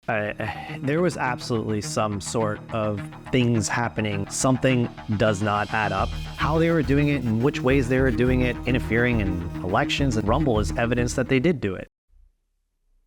There was absolutely some sort of things happening. Something does not add up. How they were doing it and which ways they were doing it, interfering in elections, and Rumble is evidence that they did do it.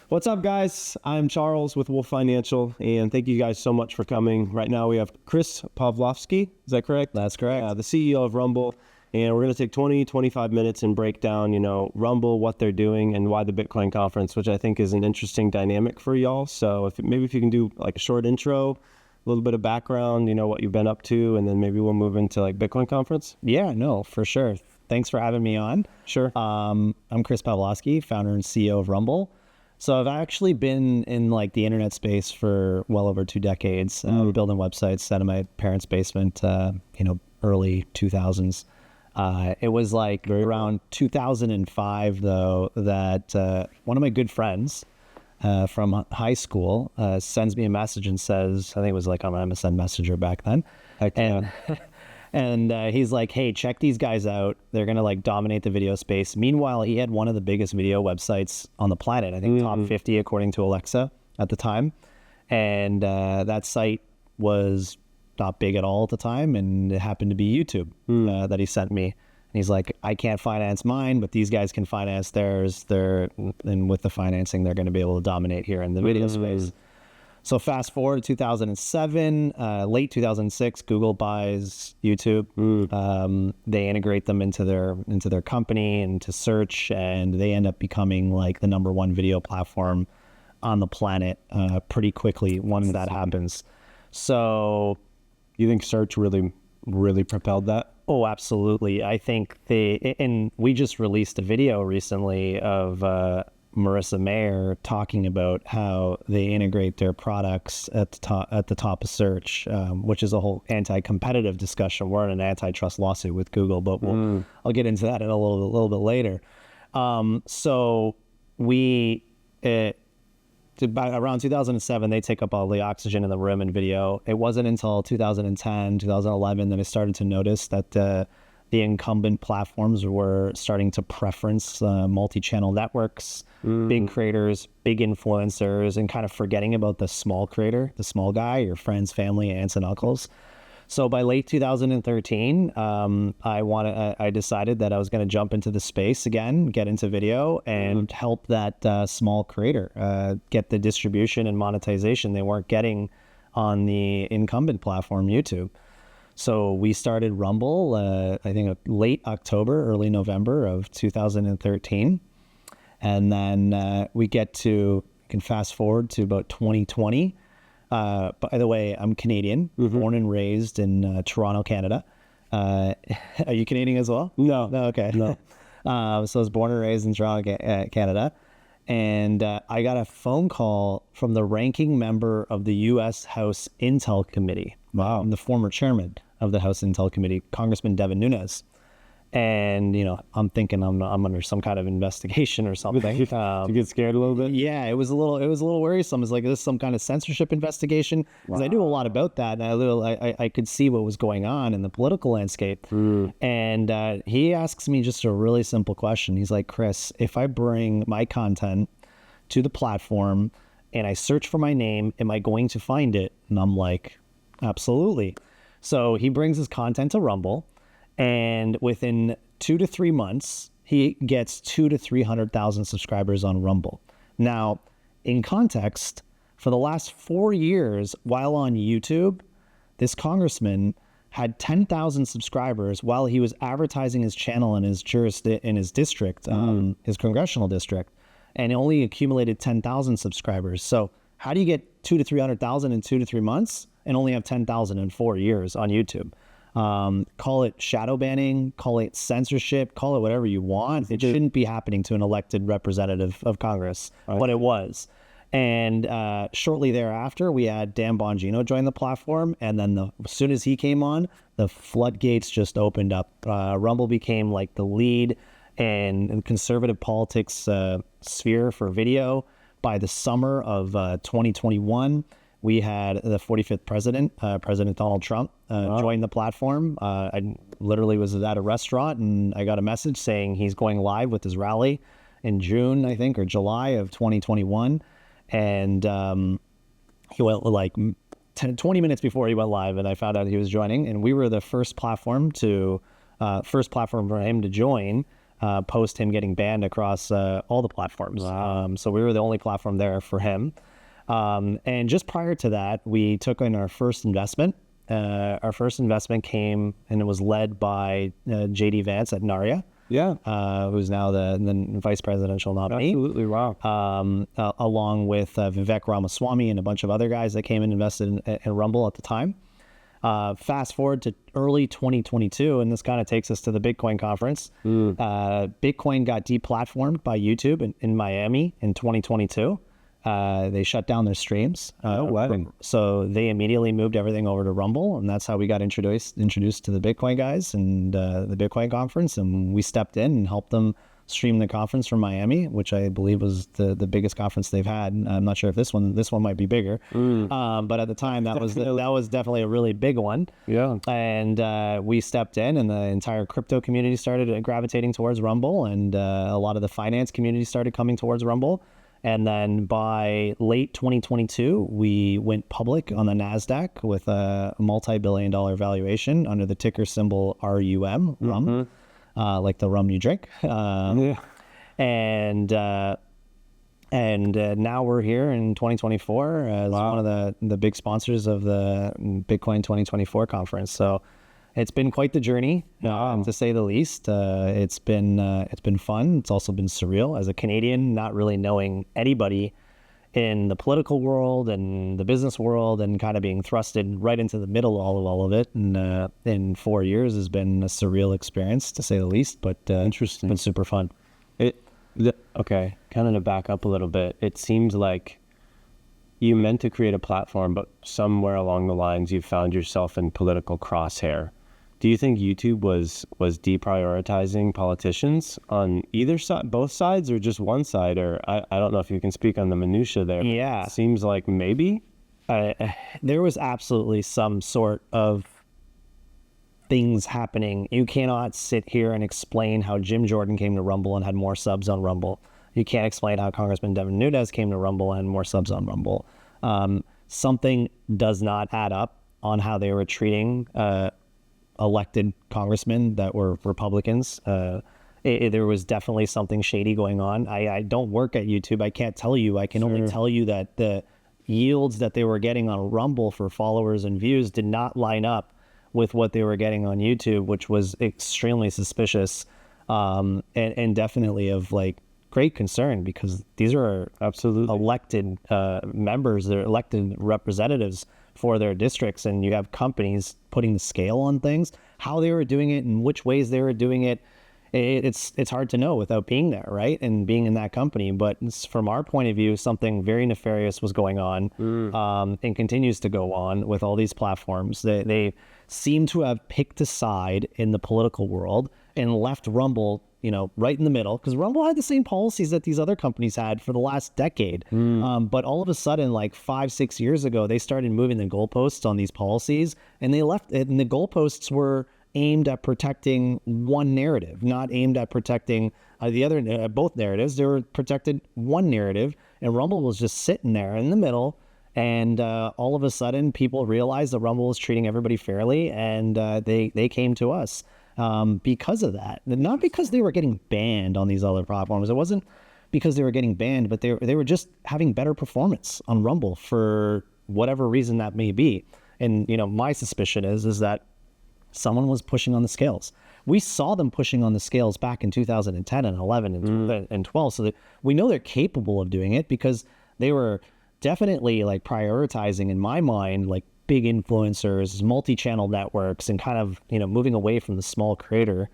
What's up, guys? I'm Charles with Wolf Financial, and thank you guys so much for coming. Right now we have Chris Pavlovski. Is that correct? That's correct. The CEO of Rumble. And we're going to take 25 minutes and break down, Rumble, what they're doing, and why the Bitcoin conference, which I think is an interesting dynamic for y'all. So if you can do like a short intro, a little bit of background, what you've been up to, and then maybe we'll move into like Bitcoin conference. Yeah, no, for sure. Thanks for having me on. Sure. I'm Chris Pavlovski, founder and CEO of Rumble. So I've actually been in like the internet space for well over 2 decades, building websites out of my parents' basement, early 2000s. It was like around 2005, though, that one of my good friends from high school sends me a message and says, I think it was like on MSN Messenger back then. And he's like, hey, check these guys out. They're going to like dominate the video space. Meanwhile, he had one of the biggest video websites on the planet, I think top 50 according to Alexa at the time. And that site was not big at all at the time, and it happened to be YouTube that he sent me. And he's like, I can't finance mine, but these guys can finance theirs. And with the financing, they're going to be able to dominate here in the video space. So fast forward to 2007, late 2006, Google buys YouTube. They integrate them into their company and to search, and they end up becoming like the #1 video platform on the planet pretty quickly once that happens. So you think search really propelled that? Oh, absolutely. I think and we just released a video recently of Marissa Mayer talking about how they integrate their products at the top of search, which is a whole anti-competitive discussion. We're in an antitrust lawsuit with Google, but I'll get into that in a little bit later. So we by around 2007, they take up all the oxygen in the room in video. It wasn't until 2010, 2011 that I started to notice that the incumbent platforms were starting to preference multi-channel networks, big creators, big influencers, and kind of forgetting about the small creator, the small guy, your friends, family, aunts, and uncles. So by late 2013, I decided that I was going to jump into the space again, get into video, and help that small creator get the distribution and monetization they weren't getting on the incumbent platform, YouTube. So we started Rumble, I think late October, early November of 2013. And then we can fast forward to about 2020. By the way, I'm Canadian, born and raised in Toronto, Canada. Are you Canadian as well? No. Okay. No. So I was born and raised in Toronto, Canada. And I got a phone call from the ranking member of the U.S. House Intel Committee. Wow. I'm the former chairman of the House Intel Committee, Congressman Devin Nunes. And, I'm thinking I'm under some kind of investigation or something. You get scared a little bit? Yeah, it was a little worrisome. It's like, is this some kind of censorship investigation? Because I knew a lot about that. And I could see what was going on in the political landscape. And he asks me just a really simple question. He's like, Chris, if I bring my content to the platform and I search for my name, am I going to find it? And I'm like, absolutely. So he brings his content to Rumble. And within 2 to 3 months, he gets 200,000 to 300,000 subscribers on Rumble. Now, in context, for the last 4 years, while on YouTube, this congressman had 10,000 subscribers while he was advertising his channel in his district, his congressional district, and only accumulated 10,000 subscribers. So how do you get 200,000 to 300,000 in 2 to 3 months and only have 10,000 in 4 years on YouTube? Call it shadow banning, call it censorship, call it whatever you want. It shouldn't be happening to an elected representative of Congress, but it was. And shortly thereafter, we had Dan Bongino join the platform. And then as soon as he came on, the floodgates just opened up. Rumble became like the lead and conservative politics sphere for video. By the summer of 2021, we had the 45th president, President Donald Trump, join the platform. I literally was at a restaurant and I got a message saying he's going live with his rally in June, I think, or July of 2021. And he went like 20 minutes before he went live, and I found out he was joining, and we were the first platform for him to join post him getting banned across all the platforms. Wow. So we were the only platform there for him. And just prior to that, we took in our first investment. Our first investment came, and it was led by JD Vance at Narya. Yeah. Who's now the vice presidential nominee. Absolutely. Wow. Along with Vivek Ramaswamy and a bunch of other guys that came and invested in Rumble at the time. Fast forward to early 2022, and this kind of takes us to the Bitcoin conference. Bitcoin got deplatformed by YouTube in Miami in 2022. They shut down their streams. So they immediately moved everything over to Rumble, and that's how we got introduced to the Bitcoin guys and the Bitcoin conference. And we stepped in and helped them stream the conference from Miami, which I believe was the biggest conference they've had. I'm not sure if this one might be bigger, but at the time that was definitely a really big one. Yeah. And we stepped in, and the entire crypto community started gravitating towards Rumble, and a lot of the finance community started coming towards Rumble. And then by late 2022, we went public on the NASDAQ with a multi-billion-dollar valuation under the ticker symbol RUM, rum, like the rum you drink. And now we're here in 2024 as one of the big sponsors of the Bitcoin 2024 conference. So it's been quite the journey, to say the least. It's been fun. It's also been surreal as a Canadian, not really knowing anybody in the political world and the business world, and kind of being thrusted right into the middle of all of it. And in 4 years has been a surreal experience, to say the least. But Interesting. It's been super fun. Okay, kind of to back up a little bit. It seems like you meant to create a platform, but somewhere along the lines you found yourself in political crosshair. Do you think YouTube was deprioritizing politicians on either side, both sides, or just one side? Or I don't know if you can speak on the minutia there. Yeah. It seems like maybe. There was absolutely some sort of things happening. You cannot sit here and explain how Jim Jordan came to Rumble and had more subs on Rumble. You can't explain how Congressman Devin Nunes came to Rumble and had more subs on Rumble. Something does not add up on how they were treating elected congressmen that were Republicans. There was definitely something shady going on. I don't work at YouTube. I can't tell you. I can only tell you that the yields that they were getting on Rumble for followers and views did not line up with what they were getting on YouTube, which was extremely suspicious, and definitely of like great concern, because these are absolutely elected members, they're elected representatives for their districts, and you have companies putting the scale on things, how they were doing it and which ways they were doing it. It's hard to know without being there, right? And being in that company. But from our point of view, something very nefarious was going on, and continues to go on with all these platforms. They seem to have picked a side in the political world and left Rumble, right in the middle, because Rumble had the same policies that these other companies had for the last decade. But all of a sudden, like 5-6 years ago, they started moving the goalposts on these policies, and they left it, and the goalposts were aimed at protecting one narrative, not aimed at protecting the other, both narratives. They were protected one narrative, and Rumble was just sitting there in the middle. And all of a sudden, people realized that Rumble was treating everybody fairly, and they came to us because of that. Not because they were getting banned on these other platforms. It wasn't because they were getting banned, but they were just having better performance on Rumble for whatever reason that may be. And my suspicion is that someone was pushing on the scales. We saw them pushing on the scales back in 2010 and 11 and 12. So that we know they're capable of doing it, because they were definitely like prioritizing, in my mind, like big influencers, multi-channel networks, and kind of, moving away from the small creator,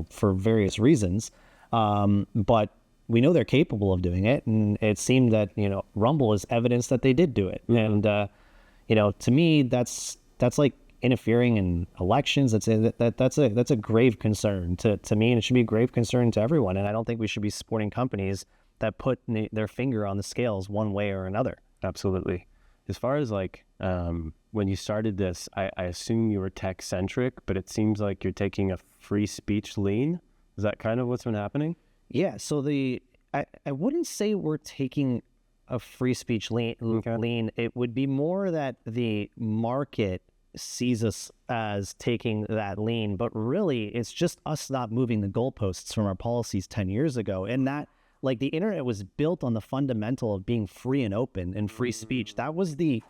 for various reasons. But we know they're capable of doing it. And it seemed that, Rumble is evidence that they did do it. And, to me, that's like interfering in elections. That's a grave concern to me, and it should be a grave concern to everyone. And I don't think we should be supporting companies that put their finger on the scales one way or another. Absolutely. As far as like when you started this, I assume you were tech centric, but it seems like you're taking a free speech lean. Is that kind of what's been happening? Yeah. So I wouldn't say we're taking a free speech lean. It would be more that the market sees us as taking that lean, but really it's just us not moving the goalposts from our policies 10 years ago. And that, like, the internet was built on the fundamental of being free and open and free speech. That was the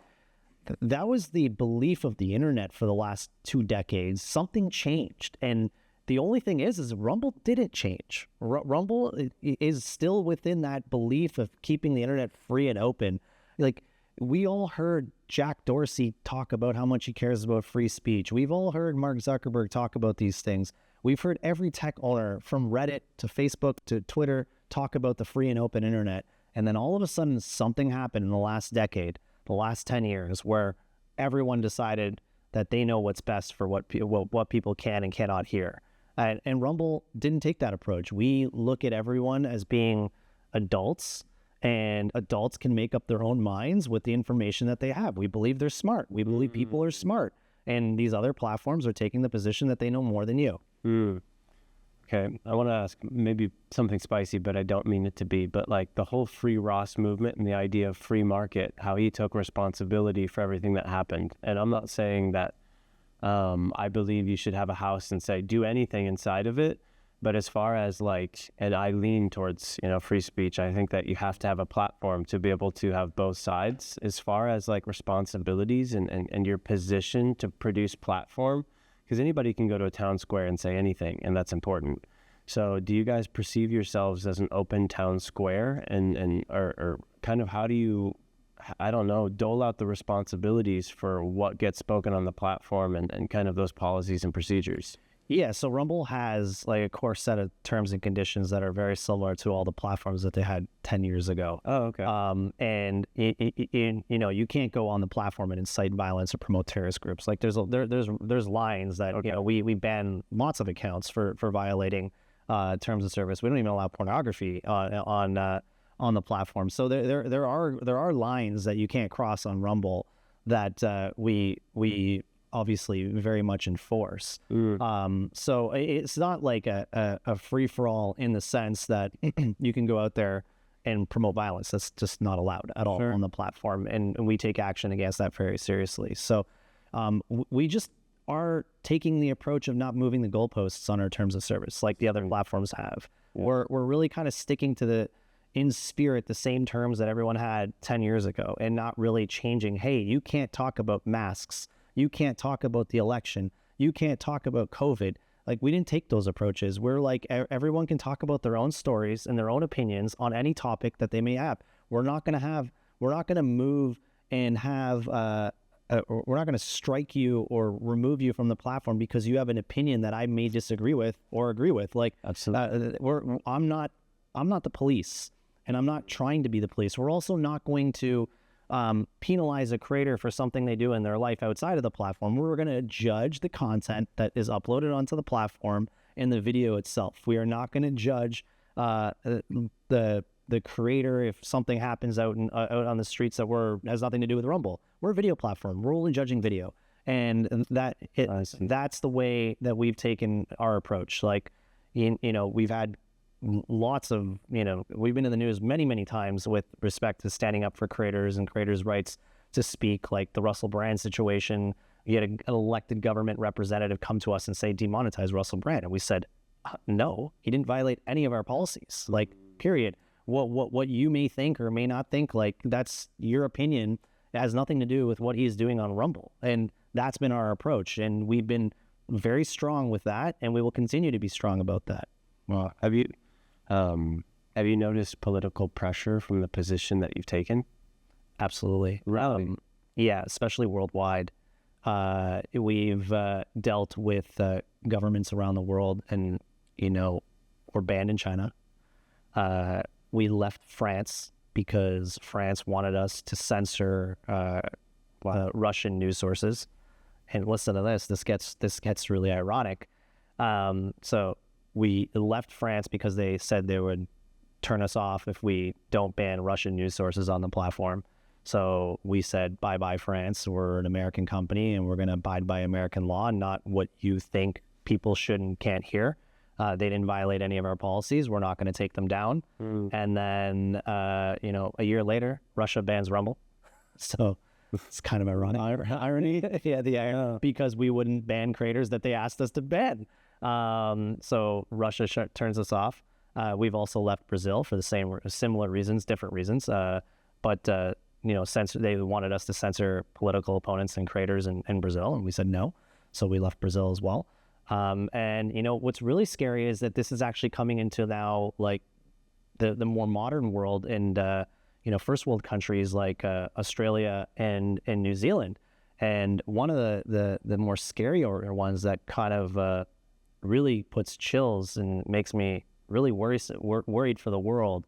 belief of the internet for the last 2 decades. Something changed, and the only thing is Rumble didn't change. Rumble is still within that belief of keeping the internet free and open. Like, we all heard Jack Dorsey talk about how much he cares about free speech. We've all heard Mark Zuckerberg talk about these things. We've heard every tech owner from Reddit to Facebook to Twitter talk about the free and open internet. And then all of a sudden something happened in the last decade, the last 10 years, where everyone decided that they know what's best for what people can and cannot hear. And Rumble didn't take that approach. We look at everyone as being adults, and adults can make up their own minds with the information that they have. We believe they're smart. We believe people are smart. And these other platforms are taking the position that they know more than you. Okay, I want to ask maybe something spicy, but I don't mean it to be, but like the whole free Ross movement and the idea of free market, how he took responsibility for everything that happened. And I'm not saying that I believe you should have a house and say, do anything inside of it. But as far as like, and I lean towards, free speech, I think that you have to have a platform to be able to have both sides as far as like responsibilities and your position to produce platform, because anybody can go to a town square and say anything, and that's important. So do you guys perceive yourselves as an open town square or kind of how do you, I don't know, dole out the responsibilities for what gets spoken on the platform and kind of those policies and procedures? Yeah, so Rumble has like a core set of terms and conditions that are very similar to all the platforms that they had 10 years ago. Oh, okay. And you can't go on the platform and incite violence or promote terrorist groups. Like there's lines that Okay. We ban lots of accounts for violating terms of service. We don't even allow pornography on the platform. So there are lines that you can't cross on Rumble that we obviously very much enforce. So it's not like a free-for-all in the sense that you can go out there and promote violence. That's just not allowed at all on the platform, and we take action against that very seriously. So we just are taking the approach of not moving the goalposts on our terms of service like the other platforms have. We're really kind of sticking to in spirit the same terms that everyone had 10 years ago and not really changing. Hey, you can't talk about masks. You can't talk about the election. You can't talk about COVID. Like, we didn't take those approaches. We're like, everyone can talk about their own stories and their own opinions on any topic that they may have. We're not going to move and have, we're not going to strike you or remove you from the platform because you have an opinion that I may disagree with or agree with. Like, absolutely. I'm not the police, and I'm not trying to be the police. We're also not going to penalize a creator for something they do in their life outside of the platform. We're going to judge the content that is uploaded onto the platform and the video itself. We are not going to judge the creator if something happens out on the streets that has nothing to do with Rumble. We're a video platform. We're only judging video, and that's the way that we've taken our approach. Like, we've had lots of, we've been in the news many times with respect to standing up for creators and creators' rights to speak, like the Russell Brand situation. You had an elected government representative come to us and say, demonetize Russell Brand. And we said, no, he didn't violate any of our policies, like, period. What you may think or may not think, like, that's your opinion. It has nothing to do with what he's doing on Rumble. And that's been our approach. And we've been very strong with that, and we will continue to be strong about that. Well, have you noticed political pressure from the position that you've taken? Absolutely. Really? Yeah, especially worldwide. We've dealt with governments around the world, and, we're banned in China. We left France because France wanted us to censor Russian news sources. And listen to this. This gets really ironic. So we left France because they said they would turn us off if we don't ban Russian news sources on the platform. So we said, bye-bye, France. We're an American company, and we're going to abide by American law, not what you think people should and can't hear. They didn't violate any of our policies. We're not going to take them down. And then, you know, a year later, Russia bans Rumble. So it's kind of ironic. Irony. Yeah, because we wouldn't ban creators that they asked us to ban. So Russia turns us off. We've also left Brazil for the similar reasons, different reasons. But you know, they wanted us to censor political opponents and creators in Brazil, and we said no. So we left Brazil as well. And you know, what's really scary is that this is actually coming into now like the more modern world, and you know, first world countries like Australia and New Zealand. And one of the more scarier ones that kind of really puts chills and makes me really worried for the world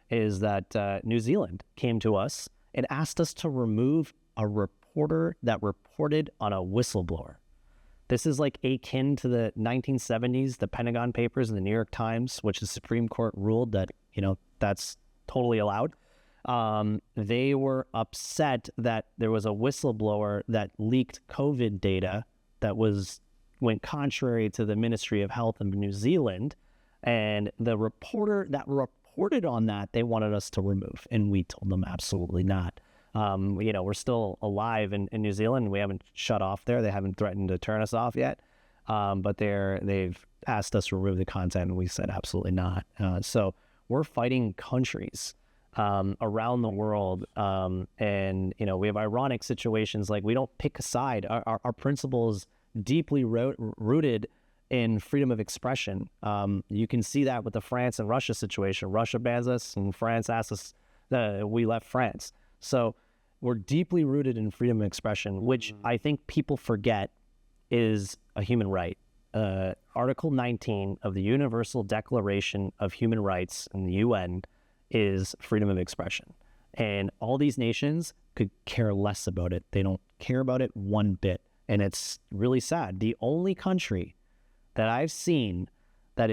is that New Zealand came to us and asked us to remove a reporter that reported on a whistleblower. This is like akin to the 1970s, the Pentagon Papers and the New York Times, which the Supreme Court ruled that, you know, that's totally allowed. They were upset that there was a whistleblower that leaked COVID data that went contrary to the Ministry of Health in New Zealand. And the reporter that reported on that, they wanted us to remove. And we told them absolutely not. You know, we're still alive in New Zealand. We haven't shut off there. They haven't threatened to turn us off yet. But they've asked us to remove the content, and we said absolutely not. So we're fighting countries around the world. And, you know, we have ironic situations like we don't pick a side. Our principles deeply rooted in freedom of expression. You can see that with the France and Russia situation. Russia bans us, and France asks us, we left France. So we're deeply rooted in freedom of expression, which I think people forget is a human right. Article 19 of the Universal Declaration of Human Rights in the UN is freedom of expression. And all these nations could care less about it. They don't care about it one bit. And it's really sad. The only country that I've seen that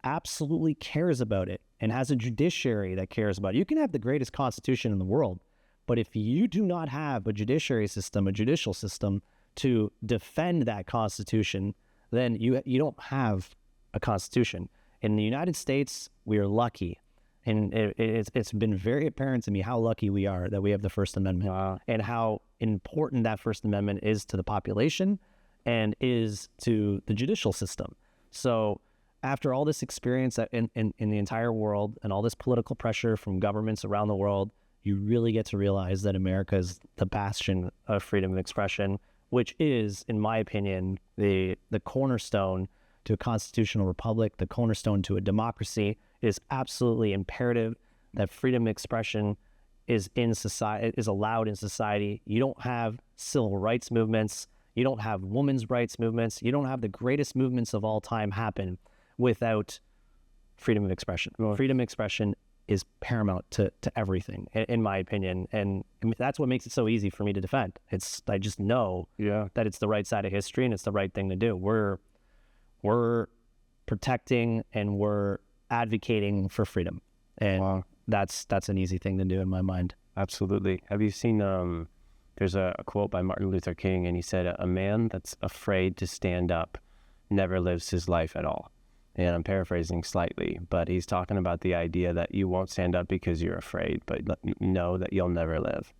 absolutely cares about it and has a judiciary that cares about it. You can have the greatest constitution in the world, but if you do not have a judiciary system, a judicial system to defend that constitution, then you don't have a constitution. In the United States, we are lucky. And it's been very apparent to me how lucky we are that we have the First Amendment. And how important that First Amendment is to the population and is to the judicial system. So after all this experience in the entire world and all this political pressure from governments around the world, you really get to realize that America is the bastion of freedom of expression, which is, in my opinion, the cornerstone to a constitutional republic, the cornerstone to a democracy. It is absolutely imperative that freedom of expression is allowed in society. You don't have civil rights movements. You don't have women's rights movements. You don't have the greatest movements of all time happen without freedom of expression. Freedom of expression is paramount to everything, in my opinion. And that's what makes it so easy for me to defend. I just know that it's the right side of history and it's the right thing to do. We're protecting and we're advocating for freedom. And that's an easy thing to do in my mind. Absolutely. Have you seen, there's a quote by Martin Luther King, and he said, "A man that's afraid to stand up never lives his life at all." And I'm paraphrasing slightly, but he's talking about the idea that you won't stand up because you're afraid, but know that you'll never live.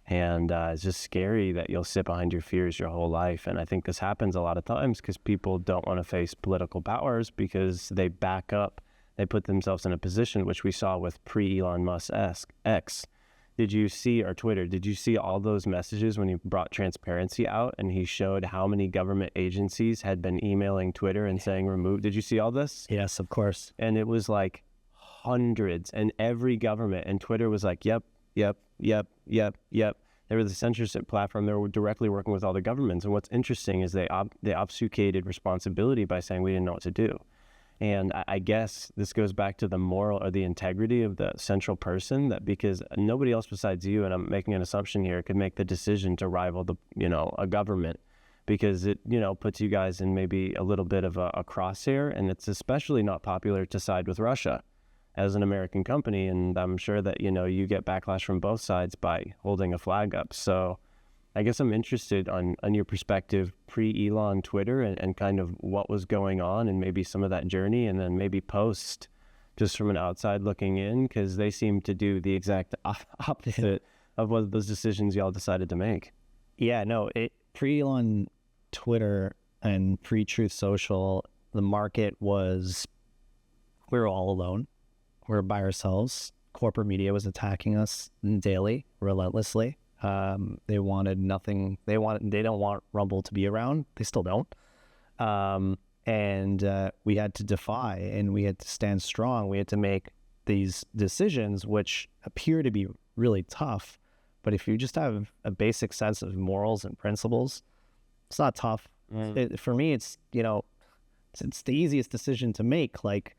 And it's just scary that you'll sit behind your fears your whole life. And I think this happens a lot of times because people don't want to face political powers because they back up. They put themselves in a position, which we saw with pre-Elon Musk X. Did you see, or Twitter, did you see all those messages when he brought transparency out and he showed how many government agencies had been emailing Twitter and saying remove? Did you see all this? Yes, of course. And it was like hundreds, and every government, and Twitter was like, yep. They were the censorship platform. They were directly working with all the governments. And what's interesting is they obfuscated responsibility by saying we didn't know what to do. And I guess this goes back to the moral or the integrity of the central person, that because nobody else besides you, and I'm making an assumption here, could make the decision to rival a government, because it, puts you guys in maybe a little bit of a crosshair. And it's especially not popular to side with Russia as an American company. And I'm sure that, you get backlash from both sides by holding a flag up. So I guess I'm interested on your perspective pre-Elon Twitter and kind of what was going on and maybe some of that journey, and then maybe post, just from an outside looking in, because they seem to do the exact opposite of what those decisions y'all decided to make. Yeah, no, pre-Elon Twitter and pre-Truth Social, the market was, we were all alone. We were by ourselves. Corporate media was attacking us daily, relentlessly. They wanted nothing. They don't want Rumble to be around. They still don't. And we had to defy, and we had to stand strong. We had to make these decisions, which appear to be really tough. But if you just have a basic sense of morals and principles, it's not tough. For me, it's, it's the easiest decision to make. Like,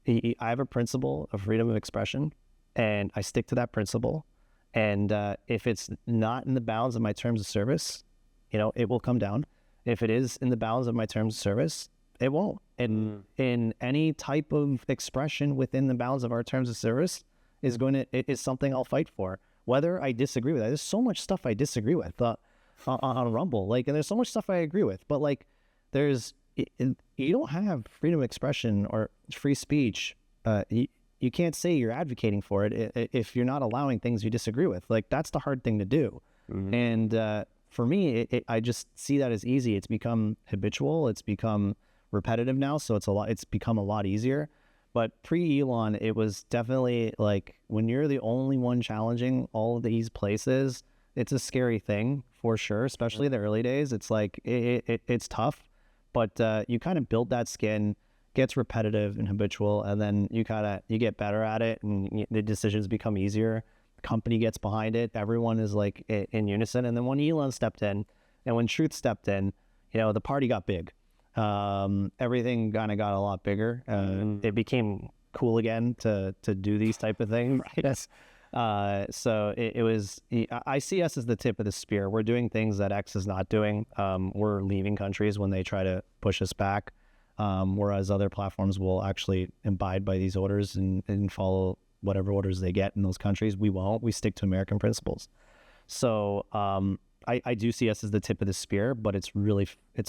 I have a principle of freedom of expression, and I stick to that principle. And if it's not in the bounds of my terms of service, it will come down. If it is in the bounds of my terms of service, it won't. And in any type of expression within the bounds of our terms of service is something I'll fight for, whether I disagree with it. There's so much stuff I disagree with on Rumble, like, and there's so much stuff I agree with, but like, you don't have freedom of expression or free speech. You can't say you're advocating for it if you're not allowing things you disagree with. Like, that's the hard thing to do. And for me, I just see that as easy. It's become habitual. It's become repetitive now. So it's become a lot easier. But pre-Elon, it was definitely like, when you're the only one challenging all of these places, it's a scary thing for sure, especially the early days. It's like, it's tough, but you kind of build that skin, gets repetitive and habitual, and then you get better at it, and the decisions become easier. The company gets behind it. Everyone is like in unison. And then when Elon stepped in and when Truth stepped in, the party got big. Everything kind of got a lot bigger. It became cool again to do these type of things. Right? So it was, I see us as the tip of the spear. We're doing things that X is not doing. We're leaving countries when they try to push us back. Whereas other platforms will actually abide by these orders and follow whatever orders they get in those countries. We won't. We stick to American principles. So I do see us as the tip of the spear, but it's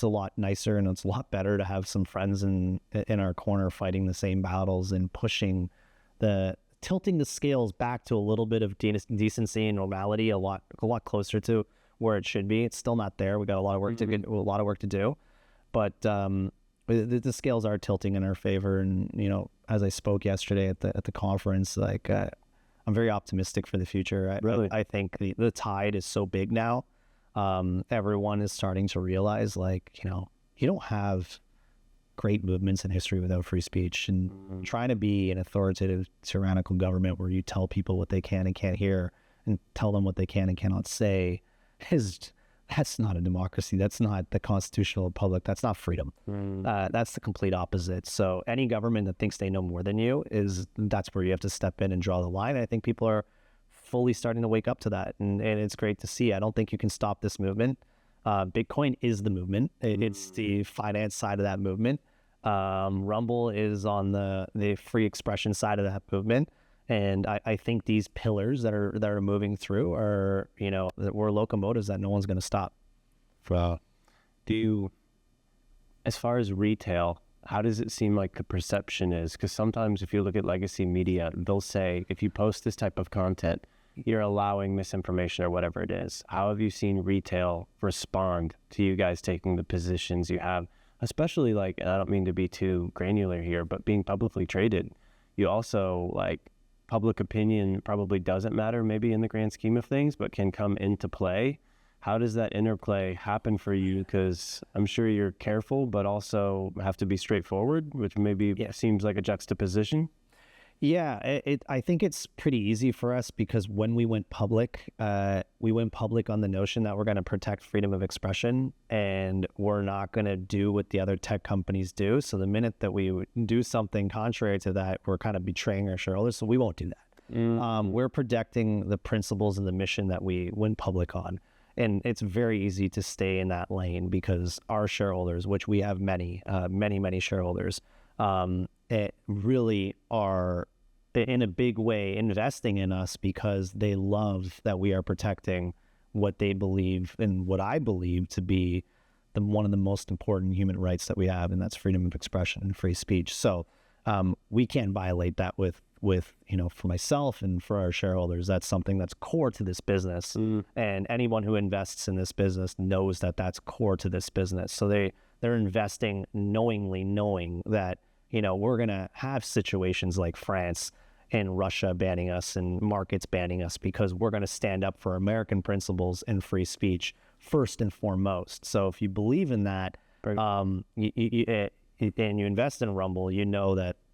a lot nicer, and it's a lot better to have some friends in our corner fighting the same battles and tilting the scales back to a little bit of decency and normality, a lot closer to where it should be. It's still not there. We got a lot of work to do, but the scales are tilting in our favor. And as I spoke yesterday at the conference, like, I'm very optimistic for the future. I think the tide is so big now. Everyone is starting to realize, like, you don't have great movements in history without free speech. And trying to be an authoritative, tyrannical government where you tell people what they can and can't hear and tell them what they can and cannot say that's not a democracy. That's not the constitutional republic. That's not freedom. That's the complete opposite. So any government that thinks they know more than you, that's where you have to step in and draw the line. I think people are fully starting to wake up to that, and it's great to see. I don't think you can stop this movement. Bitcoin is the movement. It's the finance side of that movement. Rumble is on the free expression side of that movement. And I think these pillars that are moving through are, we're locomotives that no one's going to stop. As far as retail, how does it seem like the perception is? Because sometimes if you look at legacy media, they'll say, if you post this type of content, you're allowing misinformation or whatever it is. How have you seen retail respond to you guys taking the positions you have? Especially, like, and I don't mean to be too granular here, but being publicly traded, you also, like, public opinion probably doesn't matter maybe in the grand scheme of things, but can come into play. How does that interplay happen for you? Because I'm sure you're careful, but also have to be straightforward, which maybe seems like a juxtaposition. Yeah, I think it's pretty easy for us because when we went public on the notion that we're going to protect freedom of expression, and we're not going to do what the other tech companies do. So the minute that we do something contrary to that, we're kind of betraying our shareholders. So we won't do that. We're protecting the principles and the mission that we went public on. And it's very easy to stay in that lane because our shareholders, which we have many shareholders, it really are in a big way investing in us because they love that we are protecting what they believe and what I believe to be one of the most important human rights that we have, and that's freedom of expression and free speech. So we can't violate that with for myself and for our shareholders. That's something that's core to this business, and anyone who invests in this business knows that that's core to this business. So they're investing knowing that we're gonna have situations like France and Russia banning us and markets banning us, because we're going to stand up for American principles and free speech first and foremost. So if you believe in that, and you invest in Rumble,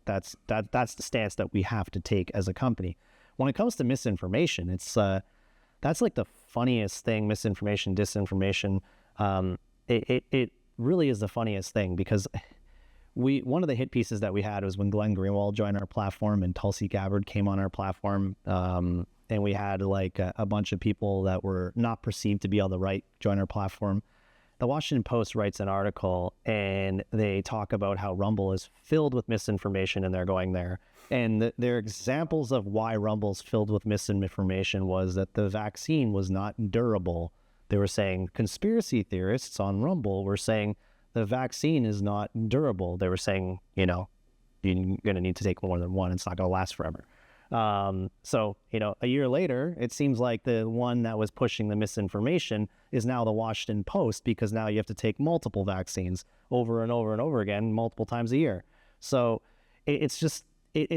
that's the stance that we have to take as a company. When it comes to misinformation, it's that's like the funniest thing. Misinformation, disinformation. It really is the funniest thing, because one of the hit pieces that we had was when Glenn Greenwald joined our platform and Tulsi Gabbard came on our platform, and we had like a bunch of people that were not perceived to be on the right join our platform. The Washington Post writes an article and they talk about how Rumble is filled with misinformation, and they're going there. And their examples of why Rumble's filled with misinformation was that the vaccine was not durable. They were saying conspiracy theorists on Rumble were saying the vaccine is not durable. They were saying, you're going to need to take more than one. It's not going to last forever. So, a year later, it seems like the one that was pushing the misinformation is now the Washington Post, because now you have to take multiple vaccines over and over and over again, multiple times a year. So it's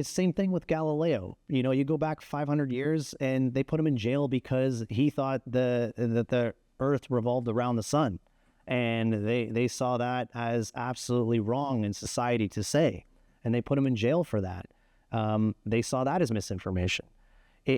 same thing with Galileo. You go back 500 years and they put him in jail because he thought that the earth revolved around the sun. And they saw that as absolutely wrong in society to say, and they put him in jail for that. They saw that as misinformation.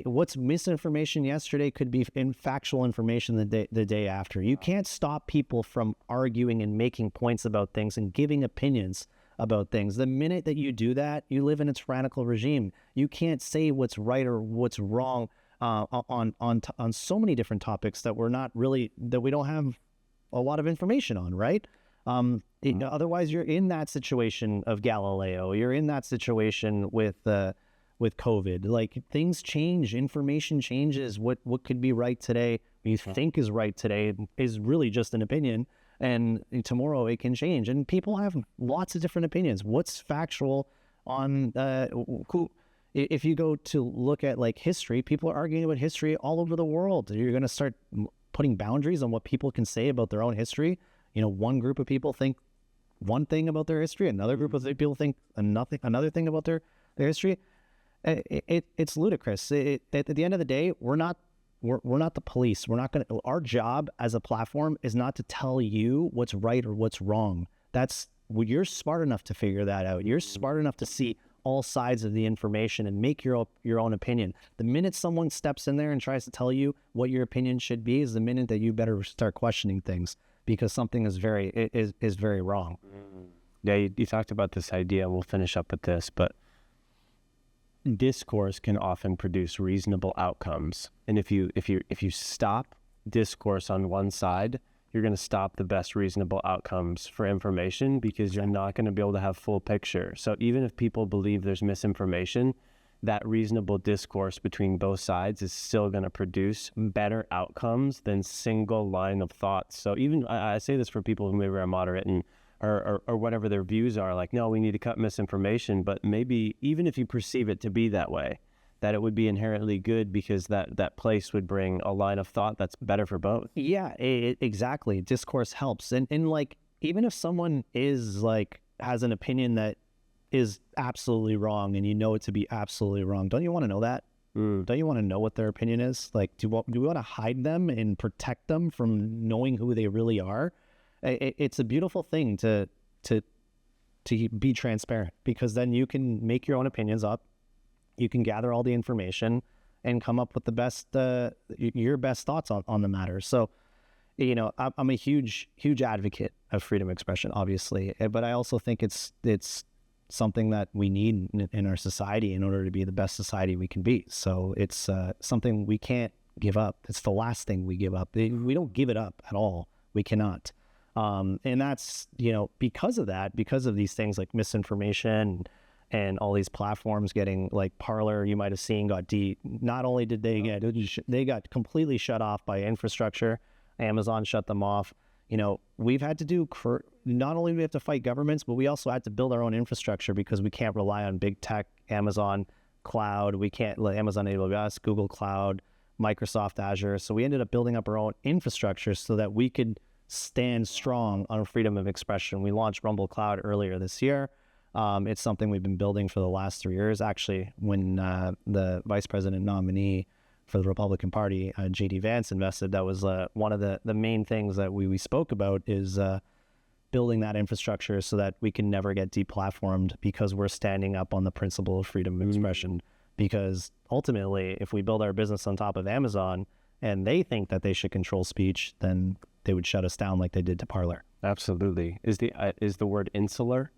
What's misinformation yesterday could be factual information the day after. You can't stop people from arguing and making points about things and giving opinions about things. The minute that you do that, you live in a tyrannical regime. You can't say what's right or what's wrong on so many different topics that we don't have a lot of information on, right? Otherwise, you're in that situation of Galileo. You're in that situation with COVID. Like, things change, information changes. What could be right today, you think is right today, is really just an opinion, and tomorrow it can change. And people have lots of different opinions. What's factual on if you go to look at like history, people are arguing about history all over the world. You're going to start putting boundaries on what people can say about their own history. One group of people think one thing about their history, another group of people think another thing about their history. It's ludicrous. At the end of the day, we're not the police. We're not going to. Our job as a platform is not to tell you what's right or what's wrong. You're smart enough to figure that out. You're smart enough to see all sides of the information and make your own opinion. The minute someone steps in there and tries to tell you what your opinion should be is the minute that you better start questioning things, because something is very wrong. Yeah, you talked about this idea. We'll finish up with this, but discourse can often produce reasonable outcomes. And if you stop discourse on one side, you're going to stop the best reasonable outcomes for information, because you're not going to be able to have full picture. So even if people believe there's misinformation, that reasonable discourse between both sides is still going to produce better outcomes than single line of thoughts. So even I say this for people who maybe are moderate and or whatever their views are, like, no, we need to cut misinformation, but maybe even if you perceive it to be that way, that it would be inherently good, because that place would bring a line of thought that's better for both. Yeah, exactly. Discourse helps. And like, even if someone has an opinion that is absolutely wrong, and it to be absolutely wrong, don't you want to know that? Don't you want to know what their opinion is? Like, do we want to hide them and protect them from knowing who they really are? It's a beautiful thing to be transparent, because then you can make your own opinions up. You can gather all the information and come up with your best thoughts on the matter. So, I'm a huge advocate of freedom of expression, obviously, but I also think it's something that we need in our society in order to be the best society we can be. So it's something we can't give up. It's the last thing we give up. We don't give it up at all. We cannot. And that's, because of that, because of these things like misinformation and all these platforms getting like Parler, you might have seen, not only did they got completely shut off by infrastructure. Amazon shut them off. You know, we've had to not only do we have to fight governments, but we also had to build our own infrastructure because we can't rely on big tech, Amazon Cloud. We can't let Amazon AWS, Google Cloud, Microsoft Azure. So we ended up building up our own infrastructure so that we could stand strong on freedom of expression. We launched Rumble Cloud earlier this year. It's something we've been building for the last 3 years. Actually, when the vice president nominee for the Republican Party, J.D. Vance, invested, that was one of the main things that we spoke about is building that infrastructure so that we can never get deplatformed because we're standing up on the principle of freedom of expression. Because ultimately, if we build our business on top of Amazon and they think that they should control speech, then they would shut us down like they did to Parler. Absolutely. Is the word insular,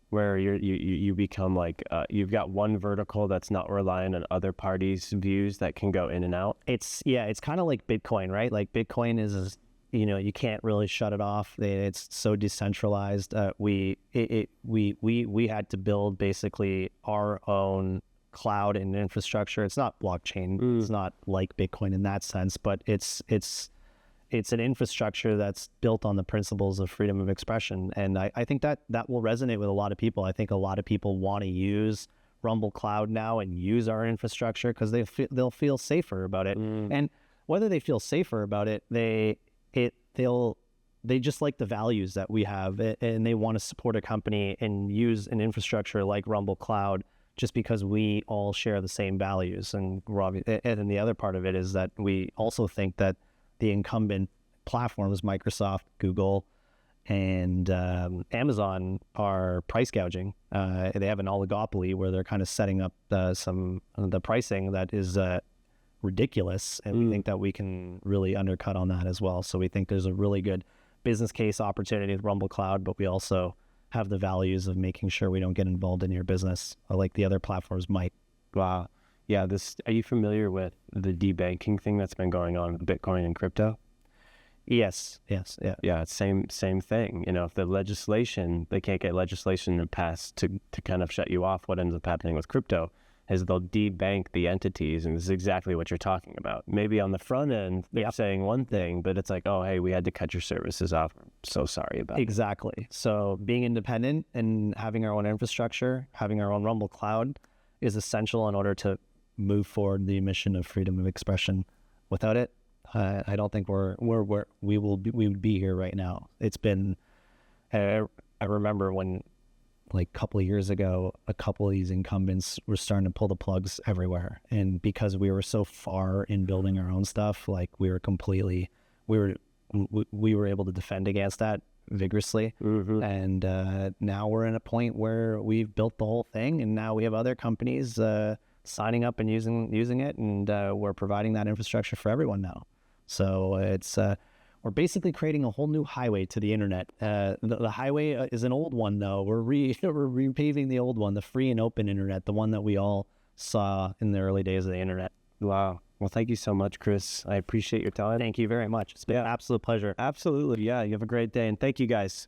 where you become like you've got one vertical that's not relying on other parties' views that can go in and out? It's kind of like Bitcoin, right? Like Bitcoin is you can't really shut it off. It's so decentralized. We had to build basically our own cloud and infrastructure. It's not blockchain. It's not like Bitcoin in that sense, but it's an infrastructure that's built on the principles of freedom of expression. And I think that will resonate with a lot of people. I think a lot of people want to use Rumble Cloud now and use our infrastructure because they'll feel safer about it. And whether they feel safer about it, they just like the values that we have, and they want to support a company and use an infrastructure like Rumble Cloud just because we all share the same values. And then the other part of it is that we also think that the incumbent platforms, Microsoft, Google, and Amazon, are price gouging. They have an oligopoly where they're kind of setting up the pricing that is ridiculous, and we think that we can really undercut on that as well. So we think there's a really good business case opportunity with Rumble Cloud, but we also have the values of making sure we don't get involved in your business like the other platforms might. Wow. Yeah, are you familiar with the debanking thing that's been going on with Bitcoin and crypto? Yes. Yeah. Yeah, it's same thing. If they can't get legislation to pass to kind of shut you off, what ends up happening with crypto is they'll debank the entities, and this is exactly what you're talking about. Maybe on the front end, they're saying one thing, but it's like, oh, hey, we had to cut your services off. I'm so sorry about it. Exactly. So being independent and having our own infrastructure, having our own Rumble Cloud is essential in order to move forward the mission of freedom of expression. Without it, I don't think we would be here right now. It's been, I remember when, like a couple of years ago, a couple of these incumbents were starting to pull the plugs everywhere. And because we were so far in building our own stuff, like we were able to defend against that vigorously. And now we're in a point where we've built the whole thing, and now we have other companies signing up and using it, and we're providing that infrastructure for everyone now. So it's we're basically creating a whole new highway to the internet. The highway is an old one, though. We're repaving the old one, the free and open internet, the one that we all saw in the early days of the internet. Wow. Well, thank you so much, Chris. I appreciate your time. Thank you very much. It's been an absolute pleasure. Absolutely. Yeah. You have a great day, and thank you, guys.